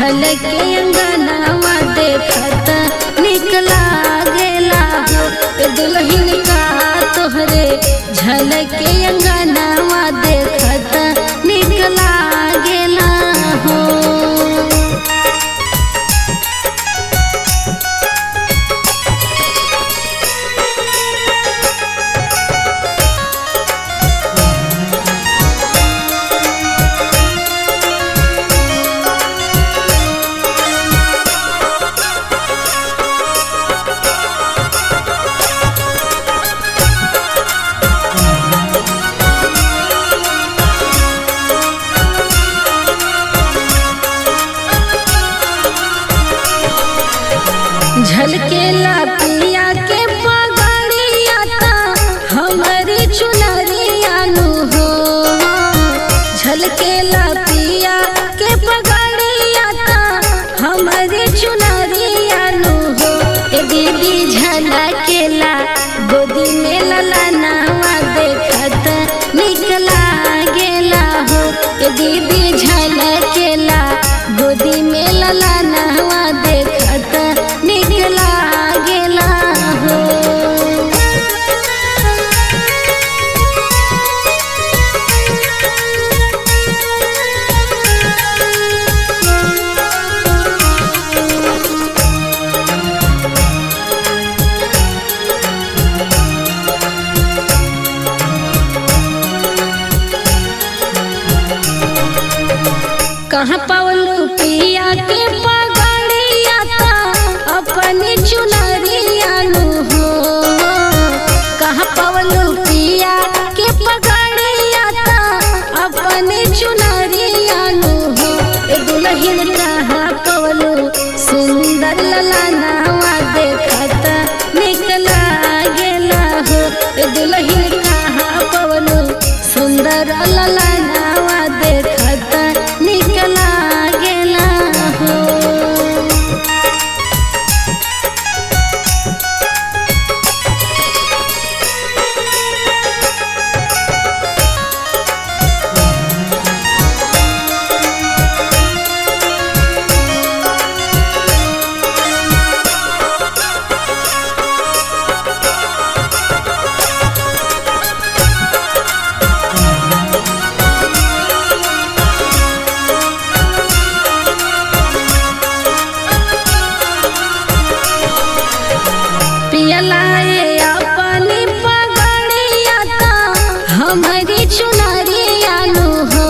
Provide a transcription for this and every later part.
झलके अंगनवा देखत निकला गेला हो दुल्हन का तोहरे झलके अंगनवा देखत निकला गेला हो। झलकेला पिया के पगड़िया ता हमारी चुनरिया नु हो। झलकेला पिया के पगड़िया ता हमारी चुनरिया नु हो। ए दीदी झलकेला गोदी में ललनवा देखत निकला गेला हो। ए दीदी झलकेला गोदी में ललनवा देखत निकला गेला हो। कहाँ पवलू पिया के पगड़िया ता अपनी चुनरिया नु हो। कहाँ पवलू पिया के पगड़िया ता अपनी चुनरिया नु हो। ए दुल्हन कहाँ पवलू सुंदर ललनवा देखत निकला गेला हो। ए दुल्हन कहाँ पवलू सुंदर ललनवा देखत निकला गेला हो। पियलाए अपनी पगड़िया ता हमारी चुनरिया नु हो।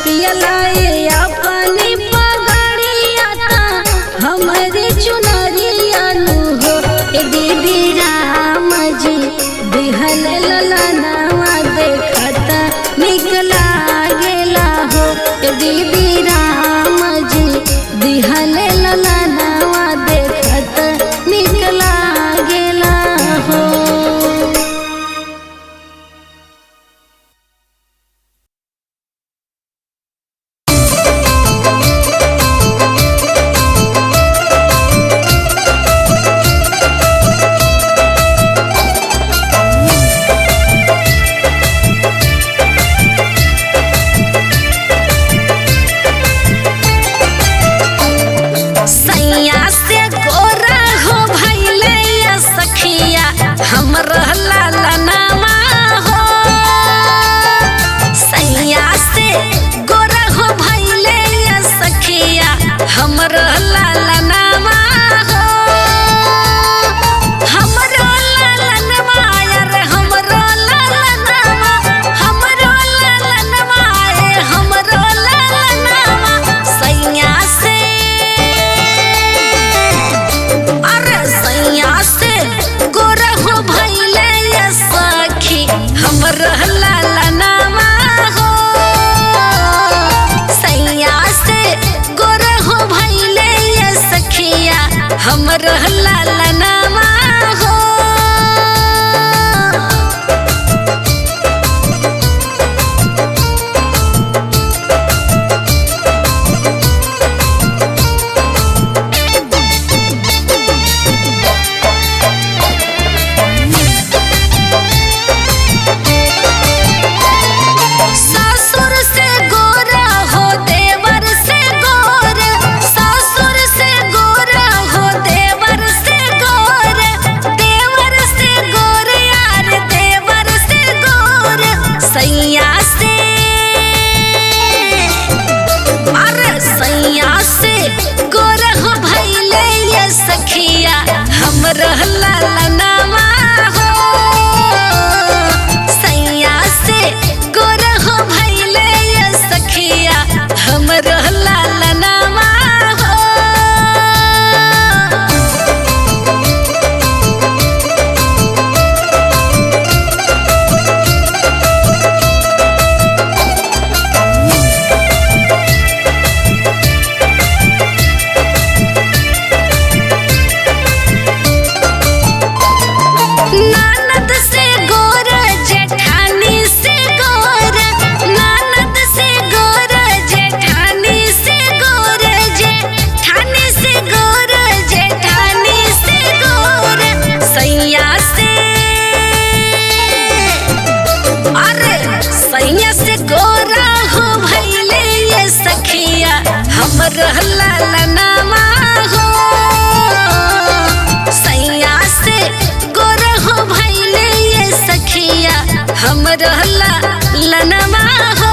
पियलाए अपनी पगड़िया ता हमारी चुनरिया नु हो। ए दीदी राम जी दिहल ललनवा देखत निकला गेला हो। ए दीदी राम जी दिहल ललनवा देखत निकला गेला हो। सैया से गोरा हो भइले या सखिया हमरा ललनवा हो। सैया से गोरा हो भइले या सखिया हमरा ललनवा हो। हमरो ललनवा यार हमरो ललनवा हमरो ललनवा हमरो ललनवा। सैया से सैया से गोरा हो भइले या सखी हमरा ललनवा हो। सैया से गोरा हो भइले या सखिया हमरा ललनवा हो। ससुर से गोरा हो देवर से गोरा हमर लालनामा हो सैया से गोर हो भैले ये सखिया हमर लालनामा हो।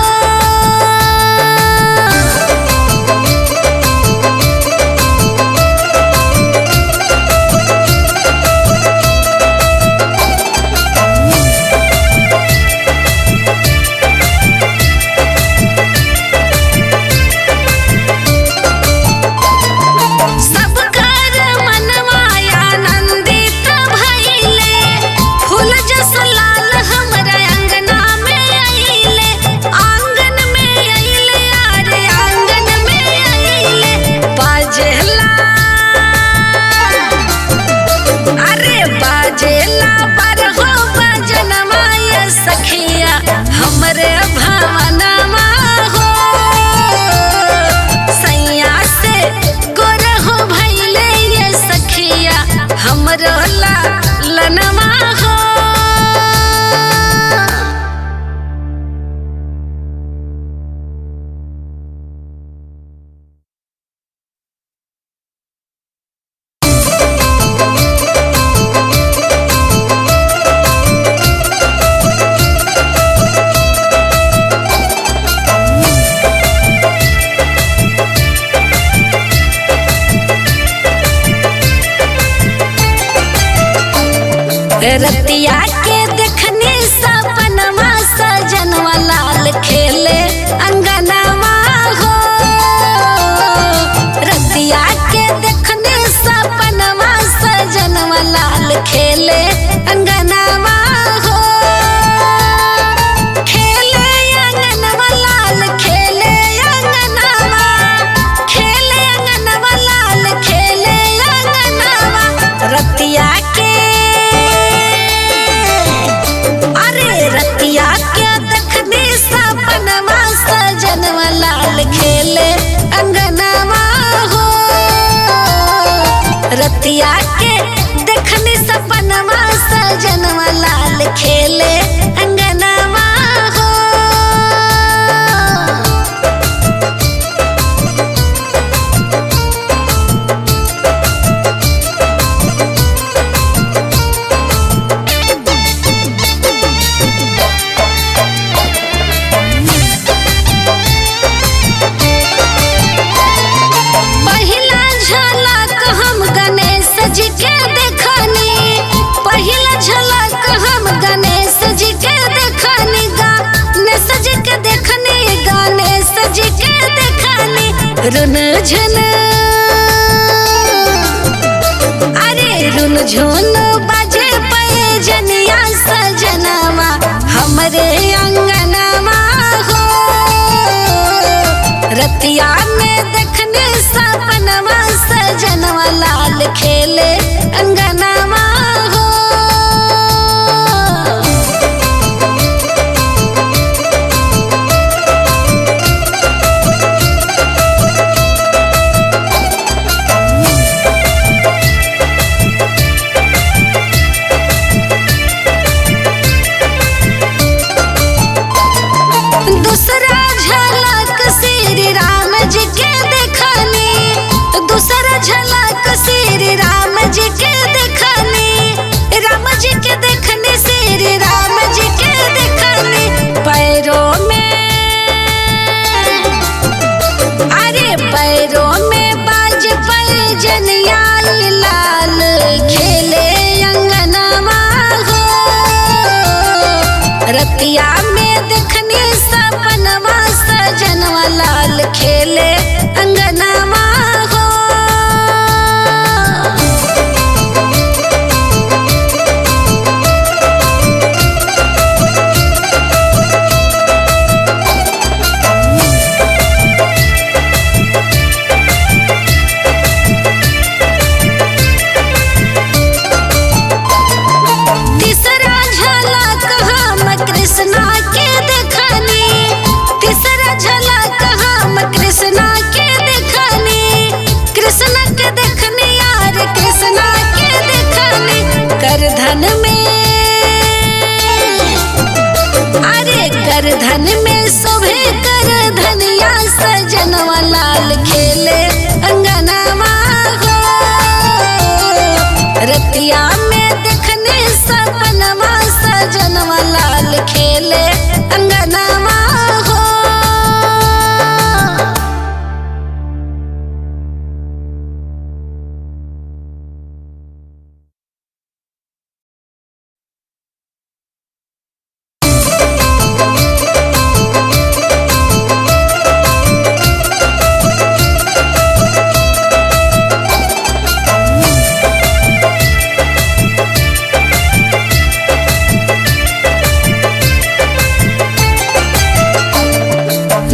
हमरे भावनामा हो सैया से गोर हो भैले ये सखिया हमरो लालनमा हो। रतिया के देखने सपनमा सजनवा लाल खेले अंगनवा हो रतिया के देखने सपनमा सजनवा लाल खेले अंगनवा हो खेले अंगनवा लाल खेले अंगनवा खेले अंगनवा लाल खेले अंगनवा रतिया के सजनवा लाल खेले अंगनवा हो रतिया के देखने सपनवा सजनवा लाल खेले अंगनवा हो। पहिला झलक हम गणेश जी के देखनी गणेश जी के देखनी गणेश जी के देखनी रुन झुन अरे रुन झुन बाजे पैजनिया सजनवा हमरे अंगनवा हो रतिया में देखने सपनवा सजनवा लाल खेले अंगनवा हो। दूसरा झलक श्री राम जी के देखनी दूसरा झलक श्री राम जी के देखनी राम जी के देखनी श्री राम जी के देखनी पैरों में अरे पैरों में बाज पैजनिया लाल खेले अंगनवा हो रतिया में देखनी सपनवा सजनवा लाल खेले अंगनवा हो। तीसरा झलक हम कृष्णा के देखनी तीसरा झलक हम कृष्णा के देखनी कृष्णा के देखनी यार कृष्णा के देखनी करधन में अरे करधन में शोभे कर कर धनिया सजनवा लाल खेले अंगनवा हो। रतिया में देखने सपनवा सजनवा लाल खेले अंगनवा हो।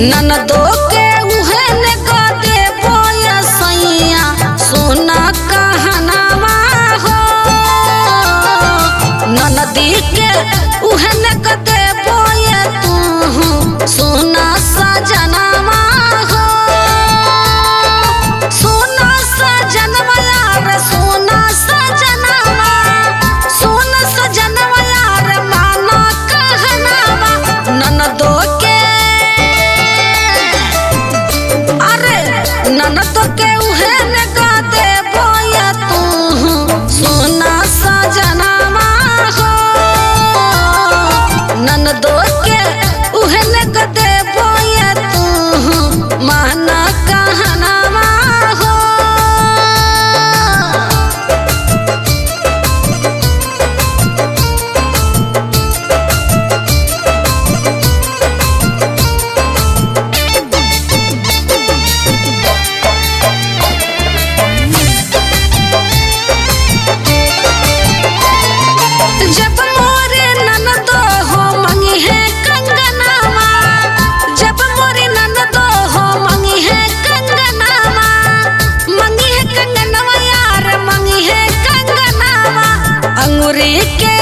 ननदो के उहन का दे बोया सैया सोना कहनावा हो। ननदी के उहन का दे बोया तू सोना सजनवा हो। सोना सजनवा यार सोना सजनवा, सोना सजनवा यार माना कहनावा। ननदो के ननद के उहन का दे बोया तू सोना सजनवा हो। ननदो के उहन का दे बोया तू माना कहनावा हो। जब मोरे ननदो हो मंगी है कंगनावा, जब मोरे ननदो हो मंगी है कंगनावा, मंगी है कंगनावा यार मंगी है कंगनावा। अंगूरी के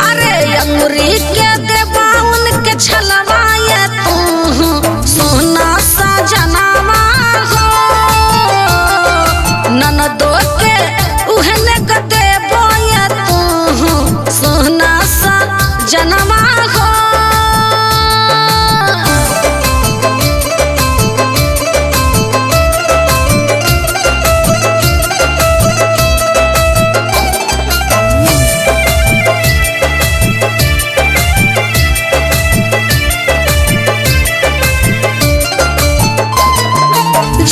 अरे अंगूरी के देवा उनके छलवाया तू सोना सजनवा हो। ननदो के उहन का दे बोया तू सोना सजनवा हो।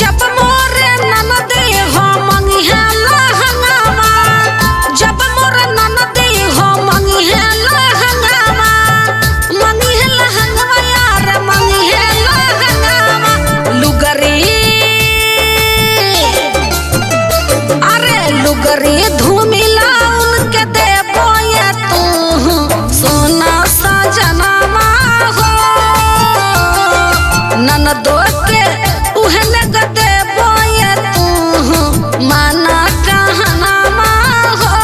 जब मोरे ननदी हो मंगी है लहंगावा, जब मोरे ननदी हो मंगी है लहंगावा, मंगी है लहंगावा यार मंगी है लहंगावा। लुगरी अरे लुगरी धूमिला उनके दे बोया तू सोना सजनवा हो। ननदो के उहन का दे बोया तू माना कहनावा हो।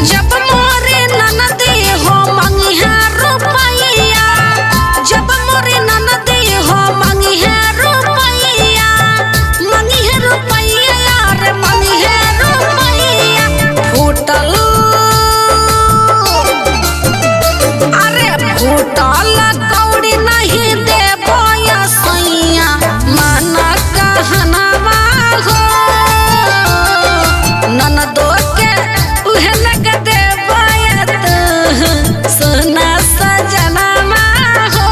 जब मोरे ननदी हो मंगी है रुपैया, जब मोरे ननदी हो मंगी है रुपैया, मंगी है रुपैया यार मंगी है रुपैया। फूटल अरे फूटल कौड़ी नहीं दे बोया सैया माना कहनावा हो। ननदो के उहन का दे बोया तू सोना सजनवा हो।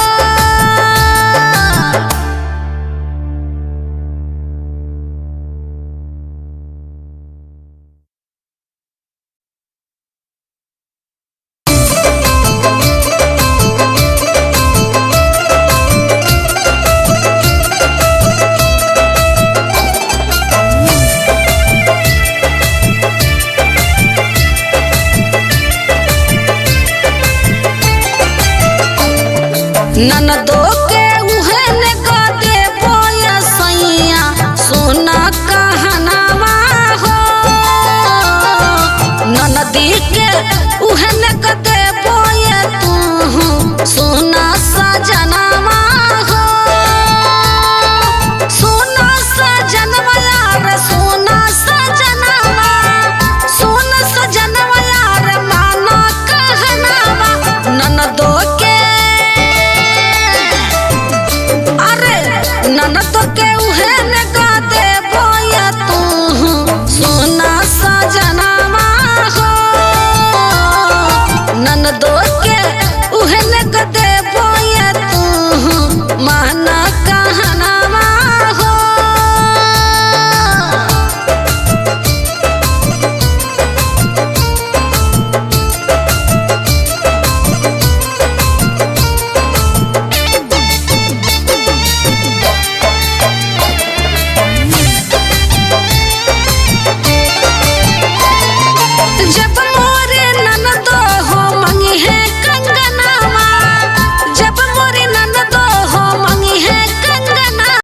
ननदो के